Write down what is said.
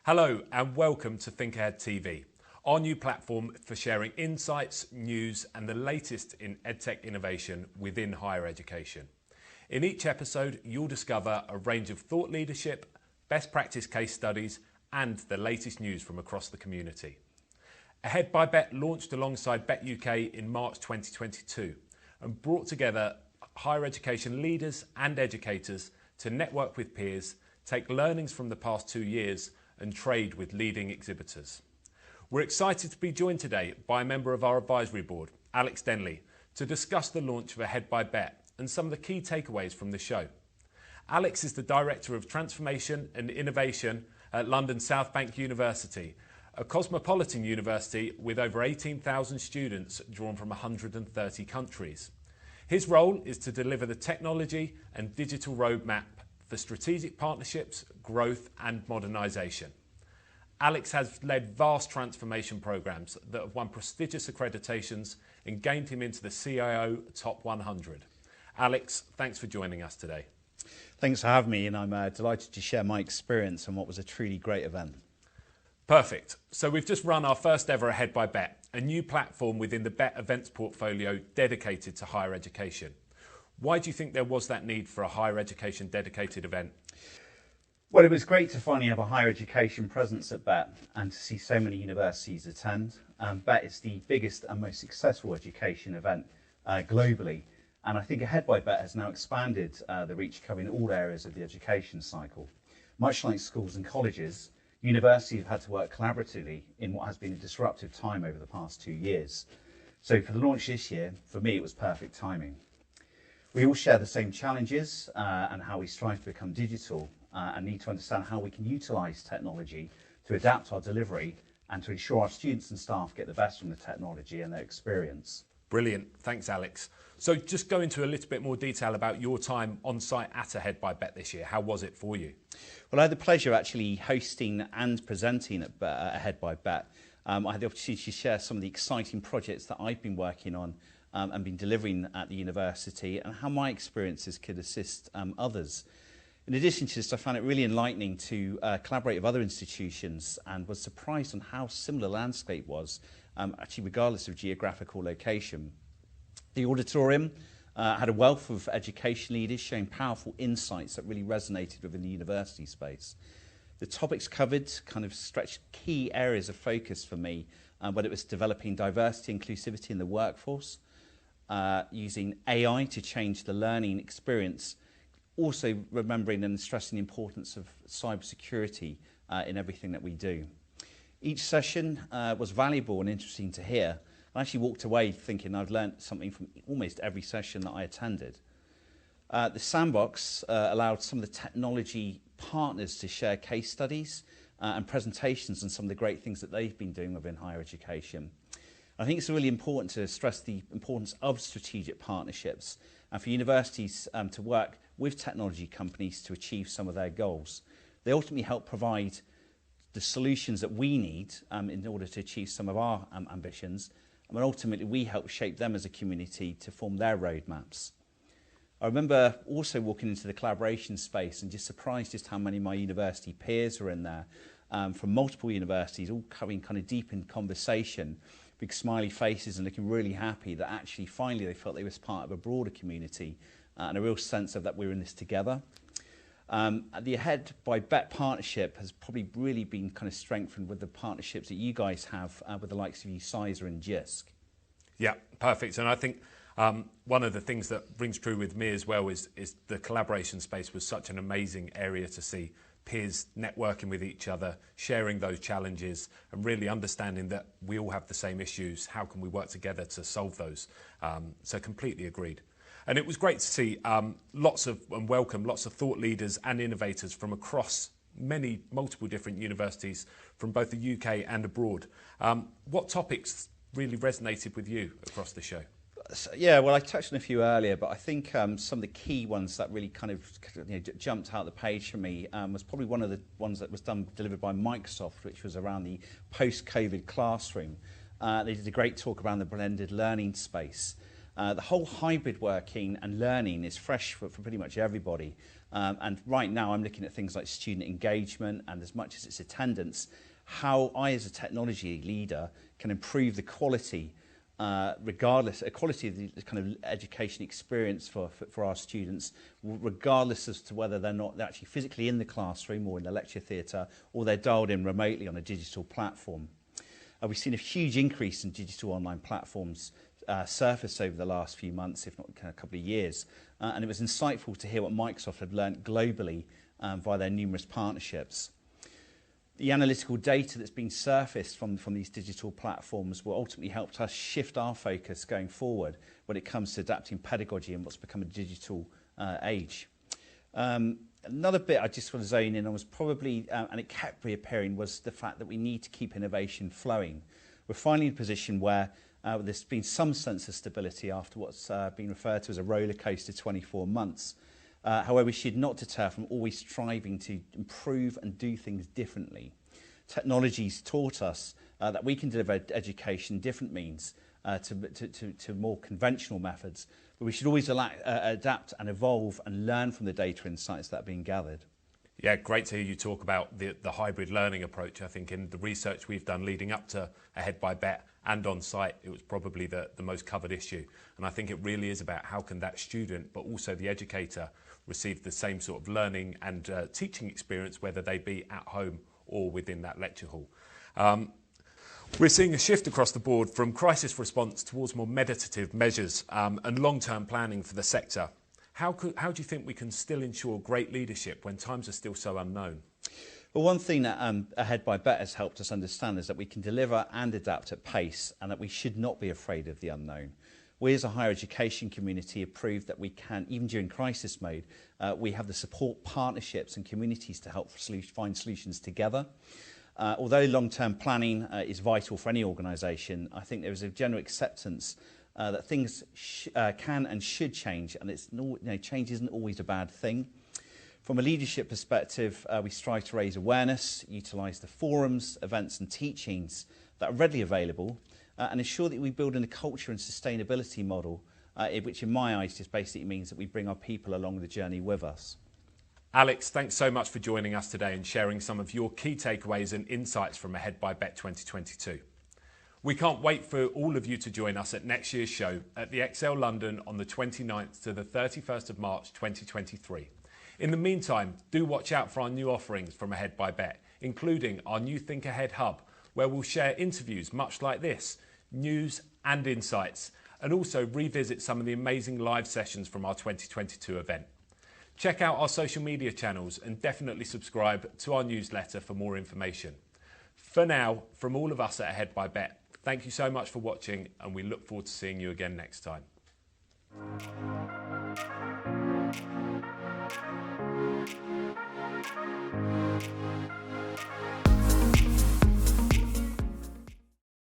Hello and welcome to Think Ahead TV, our new platform for sharing insights, news and the latest in EdTech innovation within higher education. In each episode, you'll discover a range of thought leadership, best practice case studies and the latest news from across the community. Ahead by Bett launched alongside Bett UK in March 2022 and brought together higher education leaders and educators to network with peers, take learnings from the past 2 years and trade with leading exhibitors. We're excited to be joined today by a member of our advisory board, Alex Denley, to discuss the launch of Ahead by Bett and some of the key takeaways from the show. Alex is the Director of Transformation and Innovation at London South Bank University, a cosmopolitan university with over 18,000 students drawn from 130 countries. His role is to deliver the technology and digital roadmap for strategic partnerships, growth and modernisation. Alex has led vast transformation programmes that have won prestigious accreditations and gained him into the CIO Top 100. Alex, thanks for joining us today. Thanks for having me, and I'm delighted to share my experience on what was a truly great event. Perfect. So we've just run our first ever Ahead by Bett, a new platform within the Bett events portfolio dedicated to higher education. Why do you think there was that need for a higher education dedicated event? Well, it was great to finally have a higher education presence at Bett and to see so many universities attend. Bett is the biggest and most successful education event globally, and I think Ahead by Bett has now expanded the reach, covering all areas of the education cycle. Much like schools and colleges, universities have had to work collaboratively in what has been a disruptive time over the past 2 years. So for the launch this year, for me, it was perfect timing. We all share the same challenges and how we strive to become digital and need to understand how we can utilise technology to adapt our delivery and to ensure our students and staff get the best from the technology and their experience. Brilliant. Thanks, Alex. So just go into a little bit more detail about your time on site at Ahead by Bett this year. How was it for you? Well, I had the pleasure actually hosting and presenting at Ahead by Bett. I had the opportunity to share some of the exciting projects that I've been working on and been delivering at the university, and how my experiences could assist others. In addition to this, I found it really enlightening to collaborate with other institutions, and was surprised on how similar the landscape was, actually regardless of geographical location. The auditorium had a wealth of education leaders showing powerful insights that really resonated within the university space. The topics covered kind of stretched key areas of focus for me, whether it was developing diversity and inclusivity in the workforce, using AI to change the learning experience, also remembering and stressing the importance of cybersecurity in everything that we do. Each session was valuable and interesting to hear. I actually walked away thinking I've learned something from almost every session that I attended. The sandbox allowed some of the technology partners to share case studies and presentations on some of the great things that they've been doing within higher education. I think it's really important to stress the importance of strategic partnerships and for universities to work with technology companies to achieve some of their goals. They ultimately help provide the solutions that we need in order to achieve some of our ambitions, and ultimately we help shape them as a community to form their roadmaps. I remember also walking into the collaboration space and just surprised just how many of my university peers were in there from multiple universities, all coming kind of deep in conversation, big smiley faces and looking really happy that actually finally they felt they was part of a broader community and a real sense of that we're in this together. The Ahead by Bett partnership has probably really been kind of strengthened with the partnerships that you guys have with the likes of CISA and JISC. Yeah, perfect. And I think one of the things that rings true with me as well is the collaboration space was such an amazing area to see peers networking with each other, sharing those challenges and really understanding that we all have the same issues. How can we work together to solve those? So completely agreed. And it was great to see welcome lots of thought leaders and innovators from across multiple different universities from both the UK and abroad. What topics really resonated with you across the show? Yeah, well, I touched on a few earlier, but I think some of the key ones that really kind of jumped out the page for me was probably one of the ones that was delivered by Microsoft, which was around the post-COVID classroom. They did a great talk around the blended learning space. The whole hybrid working and learning is fresh for pretty much everybody. And right now I'm looking at things like student engagement and, as much as it's attendance, how I as a technology leader can improve the quality quality of the kind of education experience for our students, regardless as to whether they're actually physically in the classroom or in the lecture theatre, or they're dialed in remotely on a digital platform. We've seen a huge increase in digital online platforms surface over the last few months, if not a couple of years. And it was insightful to hear what Microsoft had learnt globally via their numerous partnerships. The analytical data that's been surfaced from these digital platforms will ultimately help us shift our focus going forward when it comes to adapting pedagogy in what's become a digital age. Another bit I just want to zone in on was probably, and it kept reappearing, was the fact that we need to keep innovation flowing. We're finally in a position where there's been some sense of stability after what's been referred to as a roller coaster 24 months. However, we should not deter from always striving to improve and do things differently. Technology's taught us that we can deliver education different means to more conventional methods, but we should always adapt and evolve and learn from the data insights that are being gathered. Yeah, great to hear you talk about the hybrid learning approach. I think in the research we've done leading up to Ahead by Bett and on site, it was probably the most covered issue. And I think it really is about how can that student, but also the educator, receive the same sort of learning and teaching experience, whether they be at home or within that lecture hall. We're seeing a shift across the board from crisis response towards more meditative measures and long-term planning for the sector. How do you think we can still ensure great leadership when times are still so unknown? Well, one thing that Ahead by Bett has helped us understand is that we can deliver and adapt at pace, and that we should not be afraid of the unknown. We as a higher education community have proved that we can, even during crisis mode, we have the support partnerships and communities to help find solutions together. Although long-term planning is vital for any organisation, I think there is a general acceptance that things can and should change, and change isn't always a bad thing. From a leadership perspective, we strive to raise awareness, utilise the forums, events and teachings that are readily available, and ensure that we build in a culture and sustainability model, which in my eyes just basically means that we bring our people along the journey with us. Alex, thanks so much for joining us today and sharing some of your key takeaways and insights from Ahead by Bett 2022. We can't wait for all of you to join us at next year's show at the Excel London on the 29th to the 31st of March 2023. In the meantime, do watch out for our new offerings from Ahead by Bett, including our new Think Ahead Hub, where we'll share interviews much like this, news and insights, and also revisit some of the amazing live sessions from our 2022 event. Check out our social media channels and definitely subscribe to our newsletter for more information. For now, from all of us at Ahead by Bett, thank you so much for watching, and we look forward to seeing you again next time.